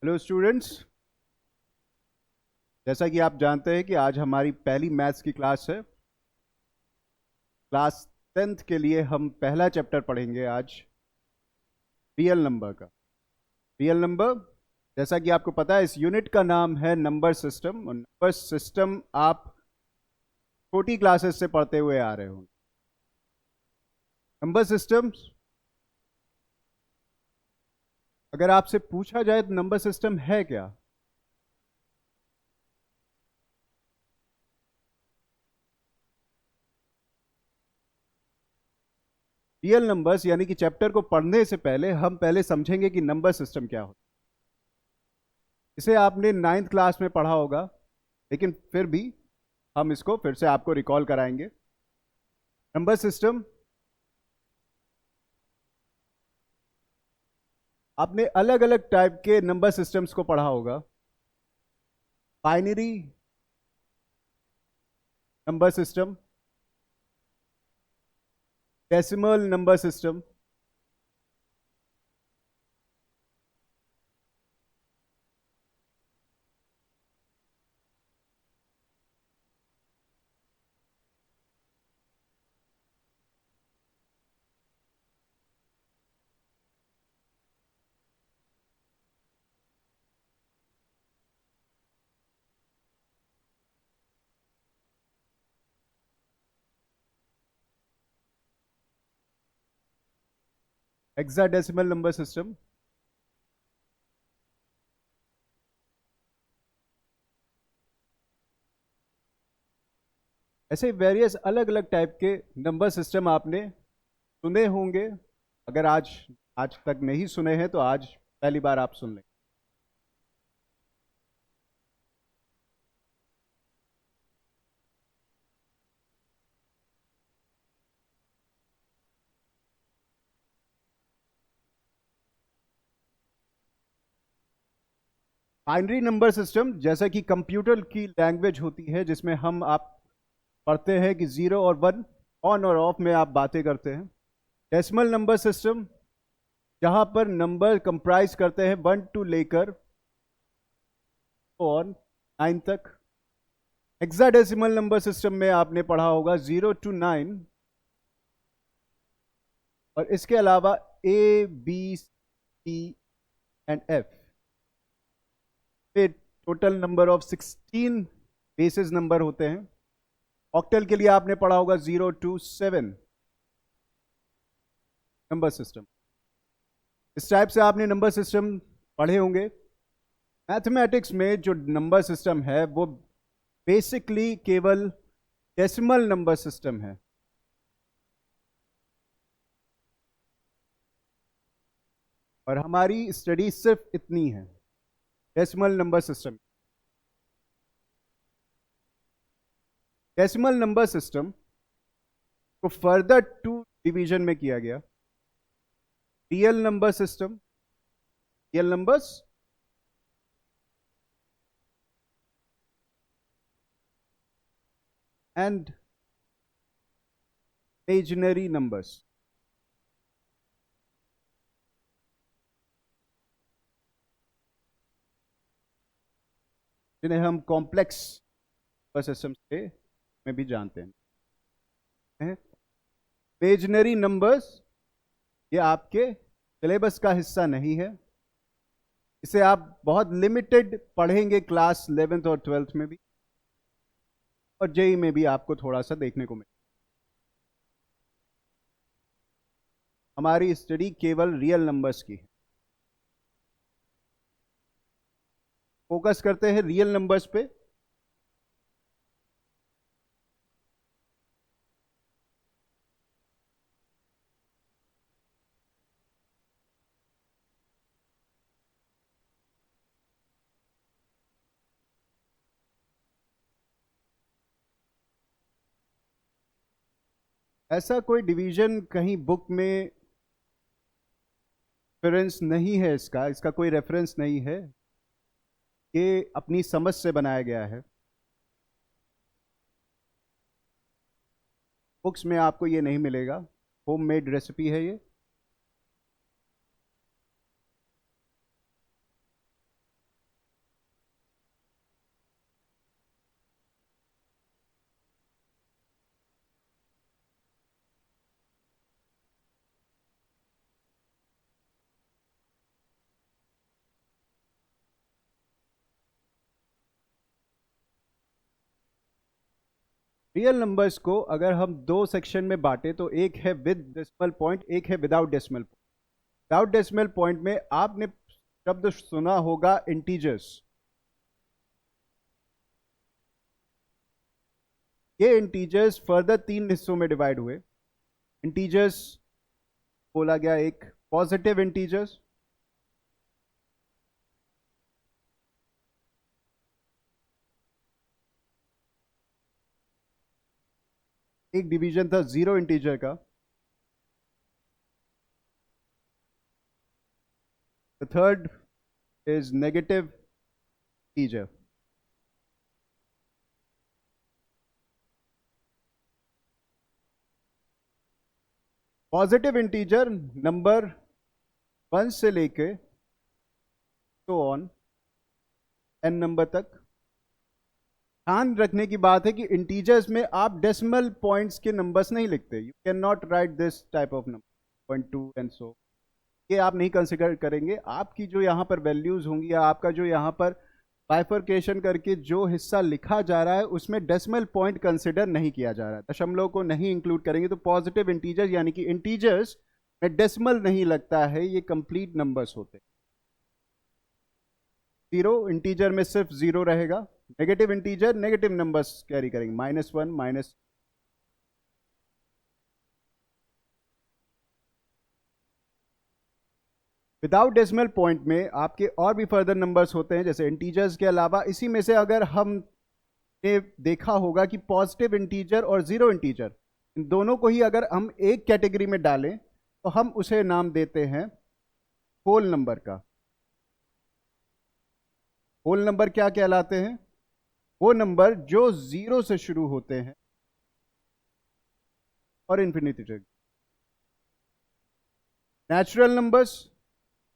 Hello students. जैसा कि आप जानते हैं कि आज हमारी पहली मैथ्स की क्लास है। क्लास 10th के लिए हम पहला चैप्टर पढ़ेंगे आज, रियल नंबर का। रियल नंबर, जैसा कि आपको पता है, इस यूनिट का नाम है नंबर सिस्टम, और नंबर सिस्टम आप छोटी क्लासेस से पढ़ते हुए आ रहे होंगे। नंबर सिस्टम, अगर आपसे पूछा जाए तो नंबर सिस्टम है क्या? रियल नंबर्स यानी कि चैप्टर को पढ़ने से पहले हम पहले समझेंगे कि नंबर सिस्टम क्या होता है। इसे आपने 9th क्लास में पढ़ा होगा, लेकिन फिर भी हम इसको फिर से आपको रिकॉल कराएंगे। नंबर सिस्टम, आपने अलग अलग टाइप के नंबर सिस्टम्स को पढ़ा होगा। Binary number system, decimal number system, hexadecimal number system. ऐसे वेरियस अलग अलग टाइप के नंबर सिस्टम आपने सुने होंगे। अगर आज आज तक नहीं सुने हैं तो आज पहली बार आप सुन लें। बाइनरी नंबर सिस्टम, जैसा कि कंप्यूटर की लैंग्वेज होती है, जिसमें हम आप पढ़ते हैं कि 0 और 1, ऑन और ऑफ में आप बातें करते हैं। डेसिमल नंबर सिस्टम, जहां पर नंबर कंप्राइज करते हैं 1 टू लेकर और 9 तक। हेक्साडेसिमल नंबर सिस्टम में आपने पढ़ा होगा 0 to 9, और इसके अलावा A B C and F पे total number of 16 basis number होते हैं। ऑक्टल के लिए आपने पढ़ा होगा 0 to 7 नंबर सिस्टम। इस टाइप से आपने नंबर सिस्टम पढ़े होंगे। मैथमेटिक्स में जो नंबर सिस्टम है वो बेसिकली केवल डेसिमल नंबर सिस्टम है, और हमारी स्टडी सिर्फ इतनी है, decimal number system. Decimal number system को फर्दर 2 डिवीजन में किया गया। Real number system, real numbers, and imaginary numbers. जिन्हें हम कॉम्प्लेक्स नंबर सिस्टम के में भी जानते हैं। इमेजिनरी नंबर्स, ये आपके सिलेबस का हिस्सा नहीं है। इसे आप बहुत लिमिटेड पढ़ेंगे क्लास 11th और 12th में भी, और जेई में भी आपको थोड़ा सा देखने को मिले। हमारी स्टडी केवल रियल नंबर्स की है। फोकस करते हैं रियल नंबर्स पे। ऐसा कोई डिवीजन कहीं बुक में रेफरेंस नहीं है, इसका इसका कोई रेफरेंस नहीं है। ये अपनी समझ से बनाया गया है। बुक्स में आपको ये नहीं मिलेगा। होममेड रेसिपी है ये। रियल नंबर्स को अगर हम दो सेक्शन में बांटे तो एक है विद डेसिमल पॉइंट, एक है without decimal point. Without decimal point में आपने शब्द सुना होगा इंटीजर्स। ये इंटीजर्स फर्दर तीन हिस्सों में डिवाइड हुए। इंटीजर्स बोला गया, एक पॉजिटिव इंटीजर्स, एक डिवीजन था जीरो इंटीजर का। The third is negative integer. Positive integer number 1 से लेके तो ऑन एन नंबर तक। ध्यान रखने की बात है कि इंटीजर्स में आप डेसिमल पॉइंट्स के नंबर्स नहीं लिखते। You can not right this type of number 0.2 and so, ये आप नहीं कंसिडर करेंगे। आपकी जो यहाँ पर वैल्यूज होंगी या आपका जो यहाँ पर बाइफर्केशन करके जो हिस्सा लिखा जा रहा है उसमें डेसिमल पॉइंट कंसिडर नहीं किया जा रहा है, दशमलव को नहीं इंक्लूड करेंगे। तो पॉजिटिव इंटीजर यानी कि इंटीजर्स में डेसिमल नहीं लगता है, ये कंप्लीट नंबर्स होते हैं। जीरो इंटीजर में सिर्फ जीरो रहेगा। Negative integer negative numbers carry करेंगे, -1 माइनस। विदाउट डेसिमल पॉइंट में आपके और भी फर्दर नंबर्स होते हैं जैसे इंटीजर्स के अलावा। इसी में से अगर हमने देखा होगा कि पॉजिटिव इंटीजर और जीरो इंटीजर, इन दोनों को ही अगर हम एक कैटेगरी में डालें तो हम उसे नाम देते हैं होल नंबर का। होल नंबर क्या कहलाते हैं? वो नंबर जो जीरो से शुरू होते हैं और इंफिनिटी तक। नेचुरल नंबर्स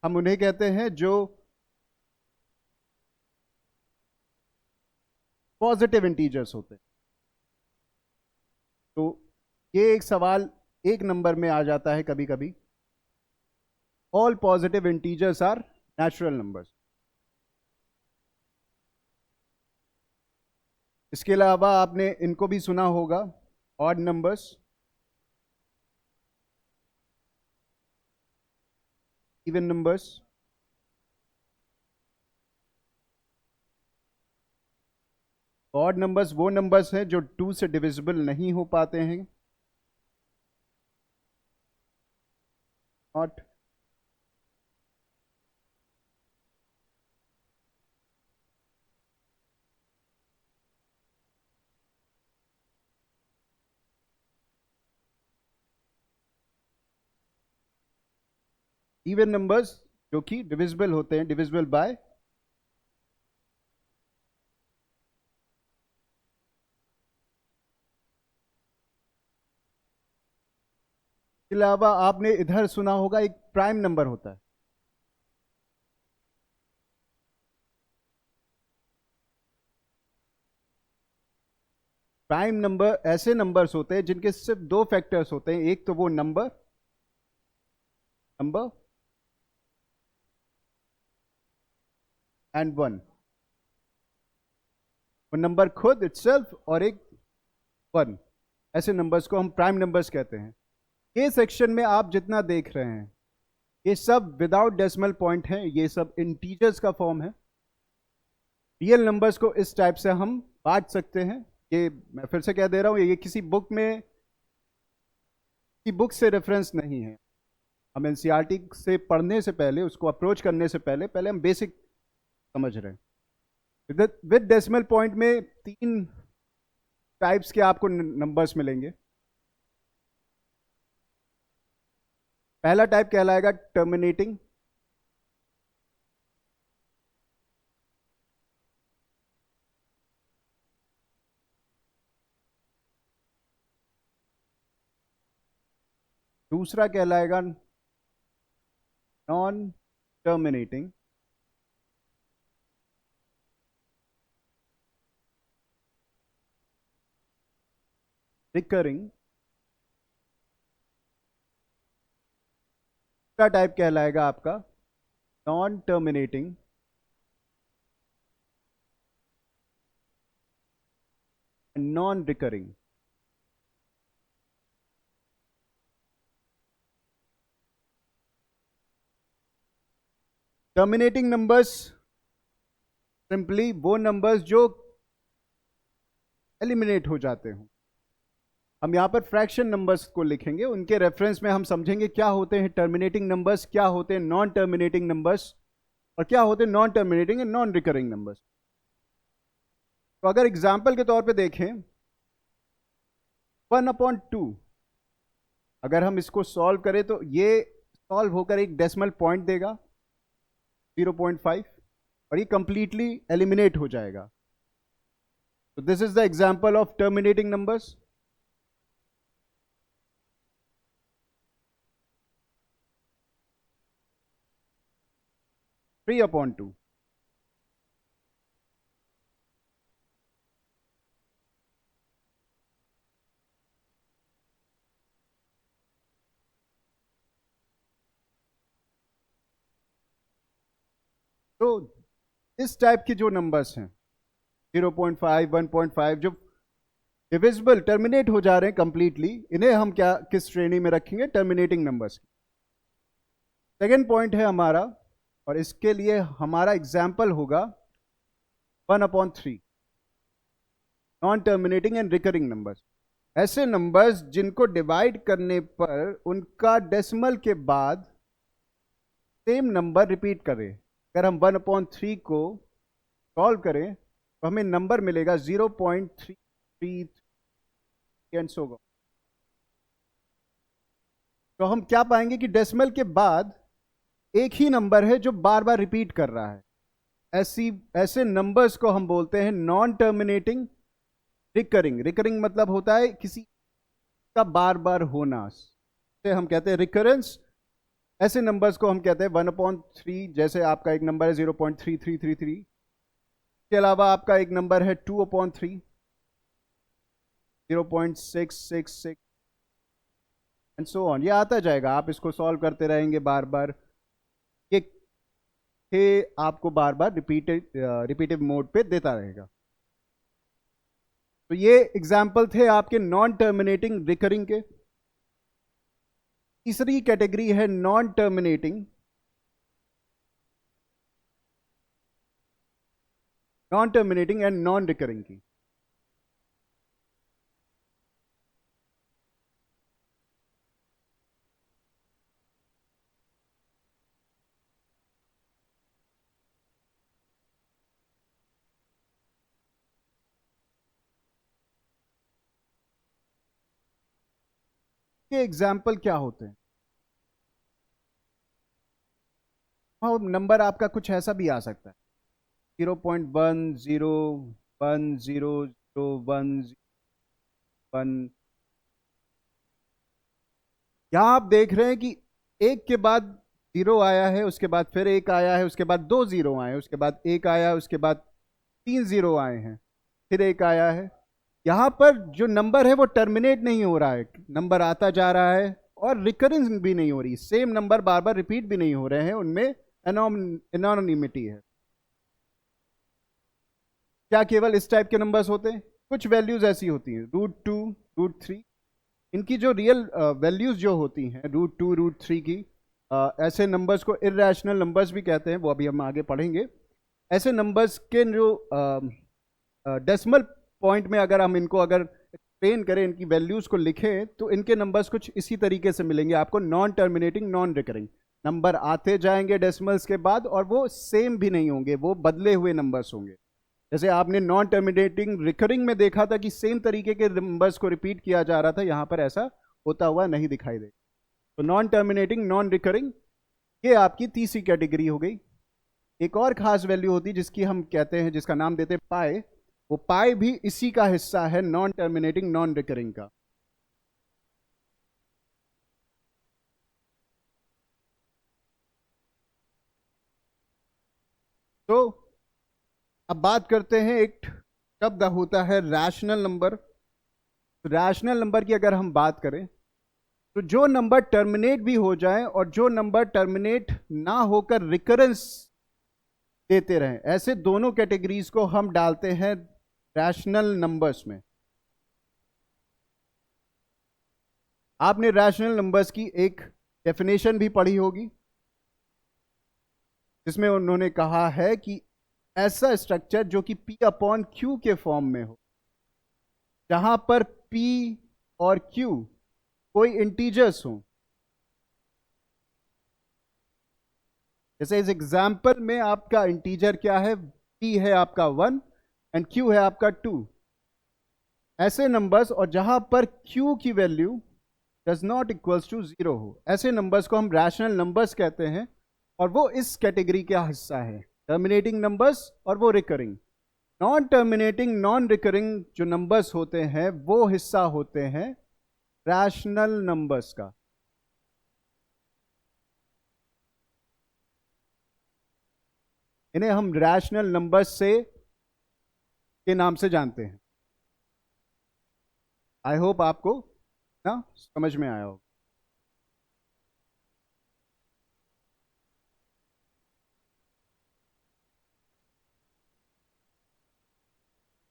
हम उन्हें कहते हैं जो पॉजिटिव इंटीजर्स होते हैं। तो ये एक सवाल एक नंबर में आ जाता है कभी कभी, all positive integers are natural numbers. इसके अलावा आपने इनको भी सुना होगा, odd numbers, even numbers. Odd numbers वो नंबर्स हैं जो 2 से डिविजिबल नहीं हो पाते हैं। नॉट इवन नंबर्स जो कि डिविजिबल होते हैं, डिविजिबल बाय के अलावा आपने इधर सुना होगा एक प्राइम नंबर होता है। प्राइम नंबर ऐसे नंबर्स होते हैं जिनके सिर्फ दो फैक्टर्स होते हैं, एक तो वो नंबर नंबर एंड वन, वो नंबर खुद इटसेल्फ और एक वन। ऐसे नंबर्स को हम प्राइम नंबर्स कहते हैं। ये सेक्शन में आप जितना देख रहे हैं ये सब विदाउट डेसिमल पॉइंट है, ये सब इंटीजर्स का फॉर्म है। रियल नंबर्स को इस टाइप से हम बांट सकते हैं। ये मैं फिर से कह दे रहा हूं, ये किसी बुक में, किसी बुक से रेफरेंस नहीं है। हम एनसीईआरटी से पढ़ने से पहले, उसको अप्रोच करने से पहले पहले हम बेसिक समझ रहे हैं। विद डेसिमल पॉइंट में 3 टाइप्स के आपको नंबर्स मिलेंगे। पहला टाइप कहलाएगा टर्मिनेटिंग। दूसरा कहलाएगा नॉन टर्मिनेटिंग। रिकरिंग। दूसरा टाइप कहलाएगा आपका non terminating non recurring. Terminating numbers simply वो नंबर्स जो एलिमिनेट हो जाते हो। हम यहां पर फ्रैक्शन नंबर्स को लिखेंगे, उनके रेफरेंस में हम समझेंगे क्या होते हैं टर्मिनेटिंग नंबर्स, क्या होते हैं नॉन टर्मिनेटिंग नंबर्स, और क्या होते हैं non terminating and non recurring numbers. तो अगर एग्जाम्पल के तौर पे देखें 1/2, अगर हम इसको सॉल्व करें तो ये सॉल्व होकर एक डेसिमल पॉइंट देगा 0.5, और ये कंप्लीटली एलिमिनेट हो जाएगा। तो this is the example of terminating numbers. Three upon two. तो इस टाइप की जो नंबर्स हैं 0.5, 1.5, जो डिविजिबल टर्मिनेट हो जा रहे हैं कंप्लीटली, इन्हें हम क्या किस श्रेणी में रखेंगे? Terminating numbers. सेकेंड पॉइंट है हमारा, और इसके लिए हमारा एग्जाम्पल होगा 1/3, non terminating and recurring numbers. ऐसे नंबर्स जिनको डिवाइड करने पर उनका डेसिमल के बाद सेम नंबर रिपीट करे। अगर हम 1/3 को सॉल्व करें तो हमें नंबर मिलेगा 0.333 एंड सो ऑन। तो हम क्या पाएंगे कि डेसिमल के बाद एक ही नंबर है जो बार बार रिपीट कर रहा है। ऐसे नंबर्स को हम बोलते हैं नॉन टर्मिनेटिंग रिकरिंग। रिकरिंग मतलब होता है किसी का बार बार होना, से हम कहते हैं रिकरेंस। ऐसे नंबर्स को हम कहते हैं 1/3, जैसे आपका एक नंबर है 0.3333, के अलावा आपका एक नंबर है 2/3, 0.666 एंड सो ऑन। ये आता जाएगा, आप इसको सॉल्व करते रहेंगे बार बार, ये आपको बार बार रिपीटिव मोड पे देता रहेगा। तो ये एग्जाम्पल थे आपके नॉन टर्मिनेटिंग रिकरिंग के। तीसरी कैटेगरी है non terminating and non recurring की। के एग्जाम्पल क्या होते हैं? हाँ, नंबर आपका कुछ ऐसा भी आ सकता है 0.10100101। यहां आप देख रहे हैं कि एक के बाद जीरो आया है, उसके बाद फिर एक आया है, उसके बाद दो जीरो आए हैं, उसके बाद एक आया है, उसके बाद तीन जीरो आए हैं, फिर एक आया है। यहां पर जो नंबर है वो टर्मिनेट नहीं हो रहा है, नंबर आता जा रहा है और रिकरेंस भी नहीं हो रही, सेम नंबर बार बार रिपीट भी नहीं हो रहे हैं, उनमें एनोनिमिटी है। क्या केवल इस टाइप के नंबर्स होते हैं? कुछ वैल्यूज ऐसी होती हैं √2, √3, इनकी जो रियल वैल्यूज जो होती हैं √2, √3 की, ऐसे नंबर्स को इरेशनल नंबर्स भी कहते हैं, वो अभी हम आगे पढ़ेंगे। ऐसे नंबर्स के जो डेसिमल पॉइंट में अगर हम इनको अगर एक्सप्लेन करें, इनकी वैल्यूज को लिखें, तो इनके नंबर्स कुछ इसी तरीके से मिलेंगे आपको, non terminating non recurring. Number आते जाएंगे डेसिमल्स के बाद और वो सेम भी नहीं होंगे, वो बदले हुए नंबर्स होंगे। जैसे आपने नॉन टर्मिनेटिंग रिकरिंग में देखा था कि सेम तरीके के नंबर्स को रिपीट किया जा रहा था, यहां पर ऐसा होता हुआ नहीं दिखाई दे। तो नॉन टर्मिनेटिंग नॉन रिकरिंग, ये आपकी तीसरी कैटेगरी हो गई। एक और खास वैल्यू होती है जिसकी हम कहते हैं, जिसका नाम देते हैं पाई। वो पाई भी इसी का हिस्सा है, नॉन टर्मिनेटिंग नॉन रिकरिंग का। तो अब बात करते हैं, एक शब्द होता है रैशनल नंबर। रैशनल नंबर की अगर हम बात करें तो जो नंबर टर्मिनेट भी हो जाए और जो नंबर टर्मिनेट ना होकर रिकरेंस देते रहें, ऐसे दोनों कैटेगरीज को हम डालते हैं रैशनल नंबर्स में। आपने रैशनल नंबर्स की एक डेफिनेशन भी पढ़ी होगी। जिसमें उन्होंने कहा है कि ऐसा स्ट्रक्चर जो कि P अपॉन Q के फॉर्म में हो, जहां पर P और Q कोई इंटीजर्स हो। जैसे इस एग्जाम्पल में आपका इंटीजर क्या है, P है आपका 1 एंड Q है आपका 2। ऐसे नंबर्स, और जहां पर Q की value does not equals to 0 हो, ऐसे नंबर्स को हम रैशनल नंबर्स कहते हैं, और वो इस कैटेगरी का हिस्सा है, टर्मिनेटिंग नंबर्स और वो recurring. Non terminating, non recurring जो नंबर्स होते हैं वो हिस्सा होते हैं रैशनल नंबर्स का। इन्हें हम रैशनल नंबर्स से के नाम से जानते हैं। आई होप आपको ना समझ में आया हो।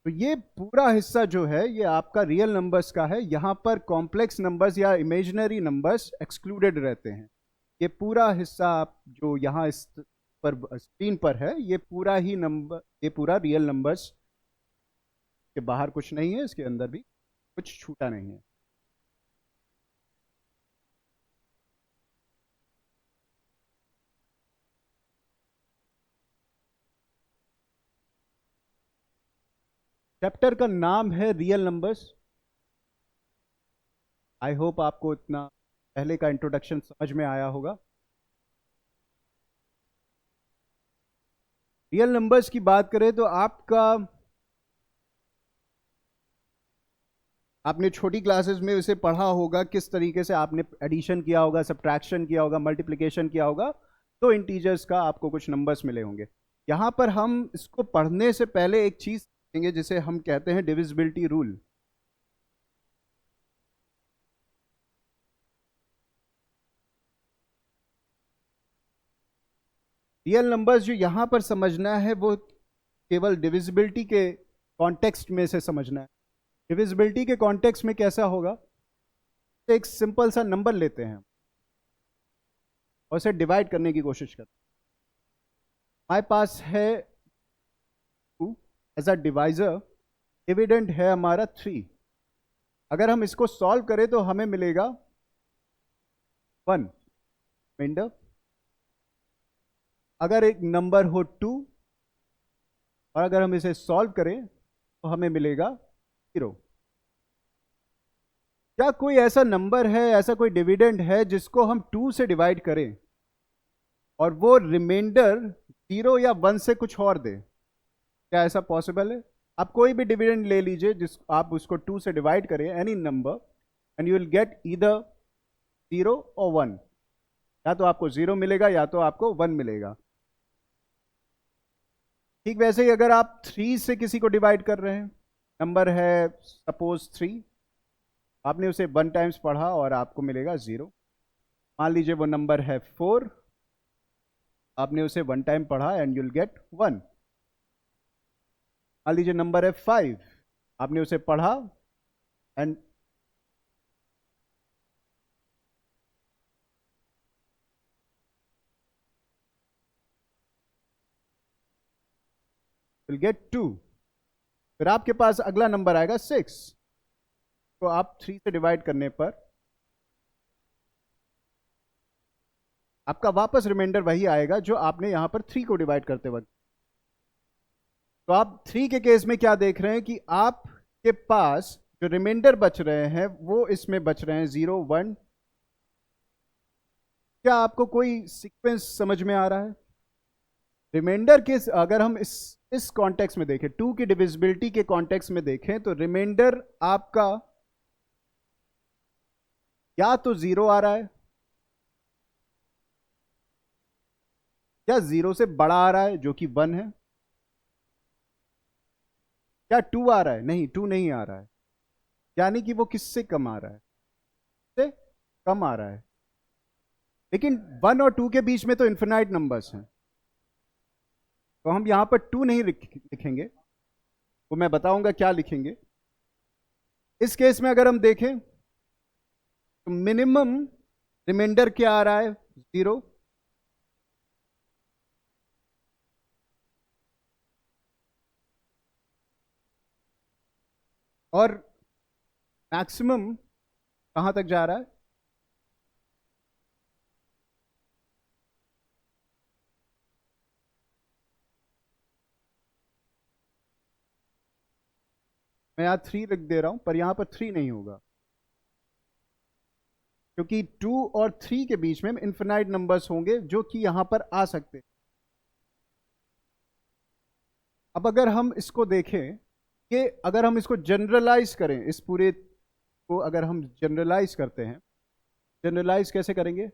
तो ये पूरा हिस्सा जो है ये आपका रियल नंबर्स का है। यहां पर कॉम्प्लेक्स नंबर्स या इमेजिनरी नंबर्स एक्सक्लूडेड रहते हैं। ये पूरा हिस्सा आप जो यहां इस पर स्क्रीन पर है, ये पूरा ही नंबर, ये पूरा रियल नंबर्स के बाहर कुछ नहीं है, इसके अंदर भी कुछ छूटा नहीं है। चैप्टर का नाम है रियल नंबर्स। आई होप आपको इतना पहले का इंट्रोडक्शन समझ में आया होगा। रियल नंबर्स की बात करें तो आपने छोटी क्लासेस में इसे पढ़ा होगा, किस तरीके से आपने एडिशन किया होगा, सब्ट्रैक्शन किया होगा, मल्टीप्लिकेशन किया होगा, तो इंटीजर्स का आपको कुछ नंबर्स मिले होंगे। यहां पर हम इसको पढ़ने से पहले एक चीज सीखेंगे जिसे हम कहते हैं डिविजिबिलिटी रूल। रियल नंबर्स जो यहां पर समझना है वो केवल डिविजिबिलिटी के कॉन्टेक्स्ट में से समझना है। डिविजिबिलिटी के कॉन्टेक्स्ट में कैसा होगा, एक सिंपल सा नंबर लेते हैं और उसे डिवाइड करने की कोशिश करते हैं। हमारे पास है 2 एज अ डिवाइजर, डिविडेंड है हमारा 3। अगर हम इसको सॉल्व करें तो हमें मिलेगा 1 रिमाइंडर। अगर एक नंबर हो 2 और अगर हम इसे सॉल्व करें तो हमें मिलेगा 0। क्या कोई ऐसा नंबर है, ऐसा कोई डिविडेंड है जिसको हम 2 से डिवाइड करें और वो रिमाइंडर 0 या 1 से कुछ और दे? क्या ऐसा पॉसिबल है? आप कोई भी डिविडेंड ले लीजिए, जिस आप उसको 2 से डिवाइड करें, any number, and you will get either 0 और 1। या तो आपको 0 मिलेगा या तो आपको 1 मिलेगा। ठीक वैसे ही अगर आप 3 से किसी को डिवाइड कर रहे हैं, नंबर है सपोज 3, आपने उसे 1 टाइम्स पढ़ा और आपको मिलेगा 0। मान लीजिए वो नंबर है 4, आपने उसे 1 टाइम पढ़ा एंड यूल गेट 1। मान लीजिए नंबर है 5, आपने उसे पढ़ा एंड विल गेट 2। फिर आपके पास अगला नंबर आएगा 6, तो आप 3 से डिवाइड करने पर आपका वापस रिमाइंडर वही आएगा जो आपने यहां पर 3 को डिवाइड करते वक्त। तो आप 3 के केस में क्या देख रहे हैं कि आपके पास जो रिमाइंडर बच रहे हैं वो इसमें बच रहे हैं 0, 1। क्या आपको कोई सीक्वेंस समझ में आ रहा है? रिमाइंडर के अगर हम इस कॉन्टेक्स्ट में देखें, 2 की डिविजिबिलिटी के कॉन्टेक्स्ट में देखें, तो रिमाइंडर आपका या तो 0 आ रहा है या 0 से बड़ा आ रहा है जो कि 1 है। क्या 2 आ रहा है? नहीं, 2 नहीं आ रहा है। यानी कि वो किससे कम आ रहा है? से कम आ रहा है। लेकिन 1 और 2 के बीच में तो इन्फिनाइट नंबर्स हैं, तो हम यहां पर 2 नहीं लिखेंगे, वो मैं बताऊंगा क्या लिखेंगे। इस केस में अगर हम देखें तो मिनिमम रिमाइंडर क्या आ रहा है? 0। और मैक्सिमम कहां तक जा रहा है? मैं यहां 3 लिख दे रहा हूं, पर यहां पर 3 नहीं होगा, क्योंकि 2 और 3 के बीच में इन्फिनाइट नंबर्स होंगे जो कि यहां पर आ सकते हैं। अब अगर हम इसको देखें कि अगर हम इसको जनरलाइज करें, इस पूरे को अगर हम जनरलाइज करते हैं, जनरलाइज कैसे करेंगे?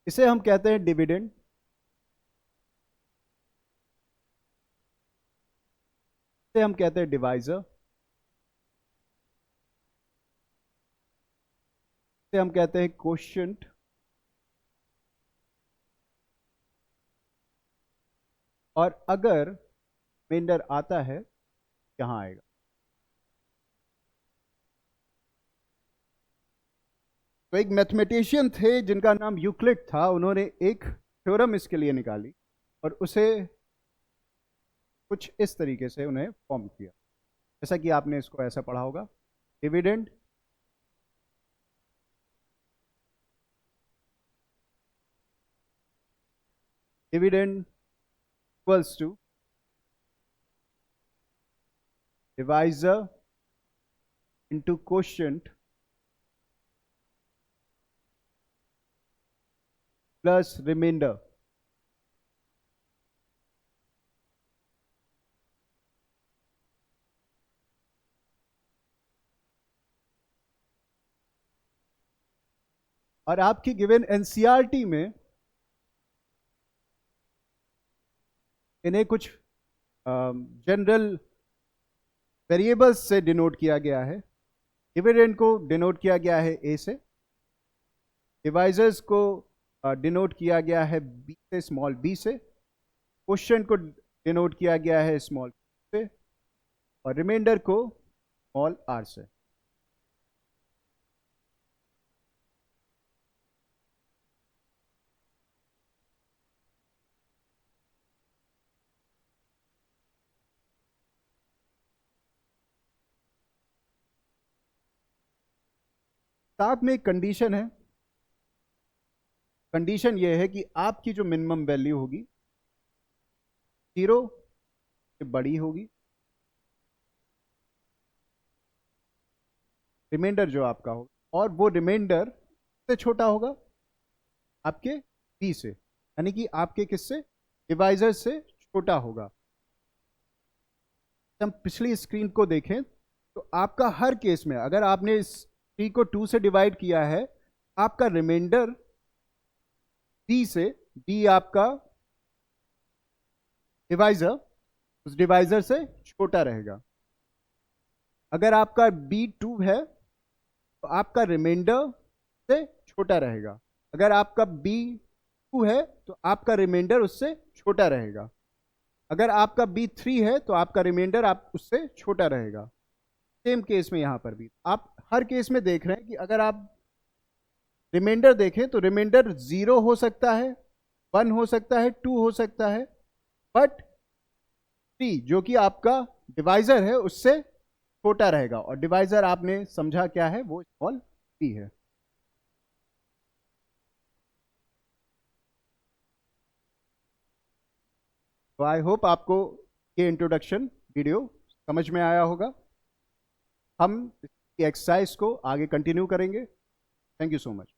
इसे हम कहते हैं डिविडेंड। इसे हम कहते हैं डिवाइजर। इसे हम कहते हैं कोशिएंट। और अगर रिमाइंडर आता है, यहां आएगा। तो एक मैथमेटिशियन थे जिनका नाम यूक्लिड था, उन्होंने एक थ्योरम इसके लिए निकाली और उसे कुछ इस तरीके से उन्हें फॉर्म किया, जैसा कि आपने इसको ऐसा पढ़ा होगा, dividend dividend equals to divisor into quotient plus remainder. और आपकी गिवन एनसीईआरटी में इन्हें कुछ जनरल वेरिएबल्स से डिनोट किया गया है। डिविडेंड को डिनोट किया गया है ए से, डिवाइजर्स को डिनोट किया गया है बी से, स्मॉल बी से, कोशिएंट को डिनोट किया गया है स्मॉल से, और रिमाइंडर को स्मॉल आर से। साथ में एक कंडीशन है। कंडीशन यह है कि आपकी जो मिनिमम वैल्यू होगी 0 से बड़ी होगी, रिमाइंडर जो आपका होगा, और वो रिमाइंडर से छोटा होगा आपके बी से, यानी कि आपके किससे? डिवाइजर से छोटा होगा। हम पिछली स्क्रीन को देखें तो आपका हर केस में अगर आपने इस 3 को 2 से डिवाइड किया है, आपका रिमाइंडर बी से, बी आपका डिवाइजर, उस डिवाइजर से छोटा रहेगा। अगर आपका B2 है तो आपका रिमाइंडर से छोटा रहेगा। अगर आपका B2 है तो आपका रिमाइंडर उससे छोटा रहेगा। अगर आपका B3 है तो आपका रिमाइंडर आप उससे छोटा रहेगा। सेम केस में यहां पर भी आप हर केस में देख रहे हैं कि अगर आप रिमाइंडर देखें तो रिमाइंडर 0 हो सकता है, 1 हो सकता है, 2 हो सकता है, बट 3 जो कि आपका डिवाइजर है उससे छोटा रहेगा। और डिवाइजर आपने समझा क्या है? वो स्मॉल p है। तो आई होप आपको ये इंट्रोडक्शन वीडियो समझ में आया होगा। हम एक्सरसाइज को आगे कंटिन्यू करेंगे। Thank you so much.